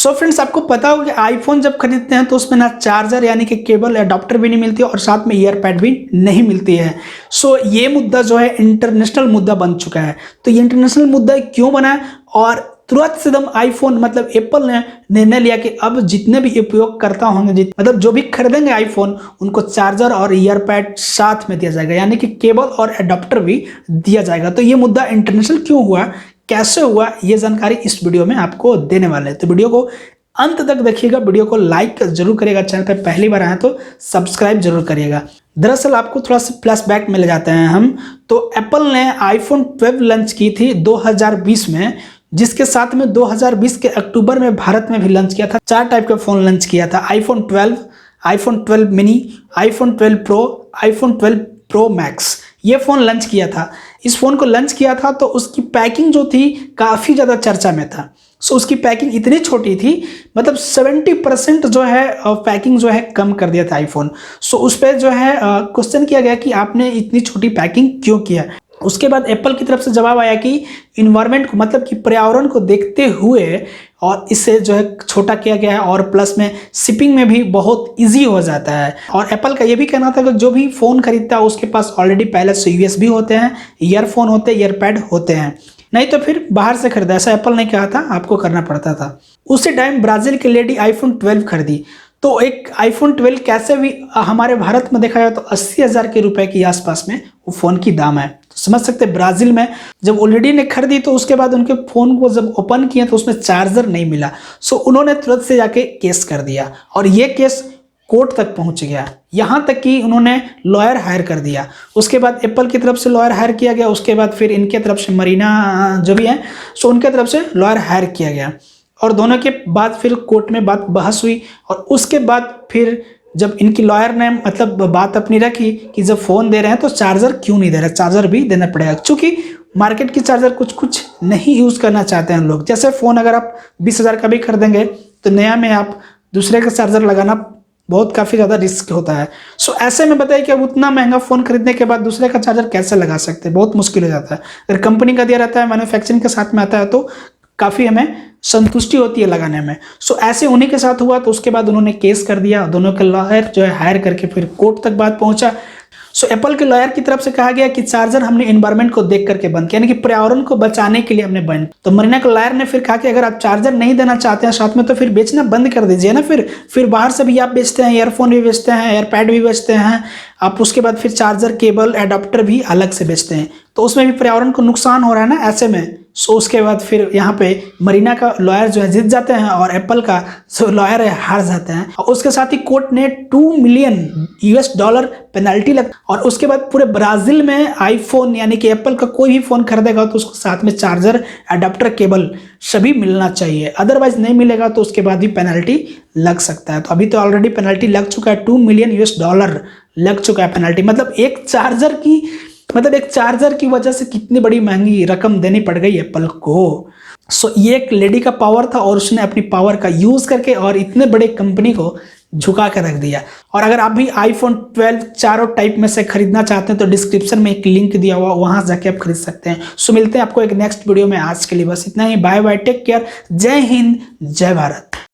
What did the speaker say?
So friends, आपको पता होगा कि आईफोन जब खरीदते हैं तो उसमें ना चार्जर यानी कि केबल अडॉप्टर भी नहीं मिलती है और साथ में ईयरपैड भी नहीं मिलती है। सो ये मुद्दा जो है इंटरनेशनल मुद्दा बन चुका है। तो ये इंटरनेशनल मुद्दा क्यों बना है और तुरंत से एकदम आईफोन मतलब एप्पल ने निर्णय लिया कि अब जितने भी उपयोगकर्ता होंगे मतलब जो भी खरीदेंगे आईफोन उनको चार्जर और ईयरपैड साथ में दिया जाएगा यानी कि केबल और अडॉप्टर भी दिया जाएगा। तो ये मुद्दा इंटरनेशनल क्यों हुआ, कैसे हुआ, ये जानकारी इस वीडियो में आपको देने वाले हैं। तो वीडियो को अंत तक देखिएगा, वीडियो को लाइक जरूर करिएगा, चैनल पर पहली बार आए तो सब्सक्राइब जरूर करिएगा। दरअसल आपको थोड़ा सा फ्लैशबैक में ले जाते हैं हम। तो एप्पल ने आईफोन 12 लॉन्च की थी 2020 में, जिसके साथ में 2020 के अक्टूबर में भारत में भी लॉन्च किया था। 4 टाइप का फोन लॉन्च किया था, iPhone 12, iPhone 12 mini, iPhone 12 pro, iPhone 12 pro max, ये फोन लॉन्च किया था। इस फोन को लॉन्च किया था तो उसकी पैकिंग जो थी काफ़ी ज़्यादा चर्चा में था। सो उसकी पैकिंग इतनी छोटी थी, मतलब 70% जो है पैकिंग जो है कम कर दिया था आईफोन। सो उस पर जो है क्वेश्चन किया गया कि आपने इतनी छोटी पैकिंग क्यों किया। उसके बाद एप्पल की तरफ से जवाब आया कि इन्वायरमेंट को मतलब कि पर्यावरण को देखते हुए और इसे जो है छोटा किया गया है और प्लस में शिपिंग में भी बहुत इजी हो जाता है। और एप्पल का ये भी कहना था कि जो भी फ़ोन खरीदता है उसके पास ऑलरेडी पहले से यूएसबी होते हैं, ईयरफोन होते हैं, ईयरपैड होते हैं, नहीं तो फिर बाहर से खरीदा। ऐसा एप्पल ने कहा था, आपको करना पड़ता था। उसी टाइम ब्राज़ील की लेडी आईफोन 12 खरीदी। तो एक आईफोन 12 कैसे भी हमारे भारत में देखा जाए तो 80,000 के रुपए के आसपास में वो फ़ोन की दाम है। तो समझ सकते हैं ब्राज़ील में जब ऑलरेडी ने खरीदी तो उसके बाद उनके फ़ोन को जब ओपन किए तो उसमें चार्जर नहीं मिला। सो उन्होंने तुरंत से जाके केस कर दिया और ये केस कोर्ट तक पहुंच गया, यहाँ तक कि उन्होंने लॉयर हायर कर दिया। उसके बाद एप्पल की तरफ से लॉयर हायर किया गया, उसके बाद फिर इनके तरफ से मरीना जो भी है सो उनके तरफ से लॉयर हायर किया गया और दोनों के बाद फिर कोर्ट में बात बहस हुई। और उसके बाद फिर जब इनकी लॉयर ने मतलब बात अपनी रखी कि जब फ़ोन दे रहे हैं तो चार्जर क्यों नहीं दे रहे, चार्जर भी देना पड़ेगा, क्योंकि मार्केट की चार्जर कुछ नहीं यूज़ करना चाहते हैं लोग। जैसे फ़ोन अगर आप 20,000 का भी खरीदेंगे तो नया में आप दूसरे का चार्जर लगाना बहुत काफ़ी ज़्यादा रिस्क होता है। सो ऐसे में बताइए कि अब उतना महंगा फ़ोन खरीदने के बाद दूसरे का चार्जर कैसे लगा सकते हैं, बहुत मुश्किल हो जाता है। अगर कंपनी का दिया रहता है, मैन्युफैक्चरिंग के साथ में आता है तो काफ़ी हमें संतुष्टि होती है लगाने में। सो ऐसे उन्हीं के साथ हुआ। तो उसके बाद उन्होंने केस कर दिया, दोनों के लॉयर जो है हायर करके फिर कोर्ट तक बात पहुंचा। सो एप्पल के लॉयर की तरफ से कहा गया कि चार्जर हमने एनवायरमेंट को देख करके बंद किया, यानी कि पर्यावरण को बचाने के लिए हमने बंद। तो मरीना के लॉयर ने फिर कहा कि अगर आप चार्जर नहीं देना चाहते हैं साथ में तो फिर बेचना बंद कर दीजिए ना। फिर बाहर से भी आप बेचते हैं, ईयरफोन भी बेचते हैं, एयरपैड भी बेचते हैं आप, उसके बाद फिर चार्जर, केबल, एडाप्टर भी अलग से बेचते हैं, तो उसमें भी पर्यावरण को नुकसान हो रहा है ना ऐसे में। सो उसके बाद फिर यहाँ पे मरीना का लॉयर जो है जीत जाते हैं और एप्पल का जो लॉयर है हार जाते हैं। और उसके साथ ही कोर्ट ने $2 मिलियन पेनल्टी लग। और उसके बाद पूरे ब्राज़ील में आईफोन यानी कि एप्पल का कोई भी फ़ोन खरीदेगा तो उसको साथ में चार्जर, अडाप्टर, केबल सभी मिलना चाहिए, अदरवाइज नहीं मिलेगा तो उसके बाद भी पेनल्टी लग सकता है। तो अभी तो ऑलरेडी पेनल्टी लग चुका है, $2 मिलियन लग चुका है पेनल्टी। मतलब एक चार्जर की वजह से कितनी बड़ी महंगी रकम देनी पड़ गई एप्पल को। सो ये एक लेडी का पावर था और उसने अपनी पावर का यूज़ करके और इतने बड़े कंपनी को झुका कर रख दिया। और अगर आप भी आईफोन 12 चारों टाइप में से खरीदना चाहते हैं तो डिस्क्रिप्शन में एक लिंक दिया हुआ, वहां जाके आप खरीद सकते हैं। सो मिलते हैं आपको एक नेक्स्ट वीडियो में। आज के लिए बस इतना ही, बाय बाय, टेक केयर, जय हिंद, जय भारत।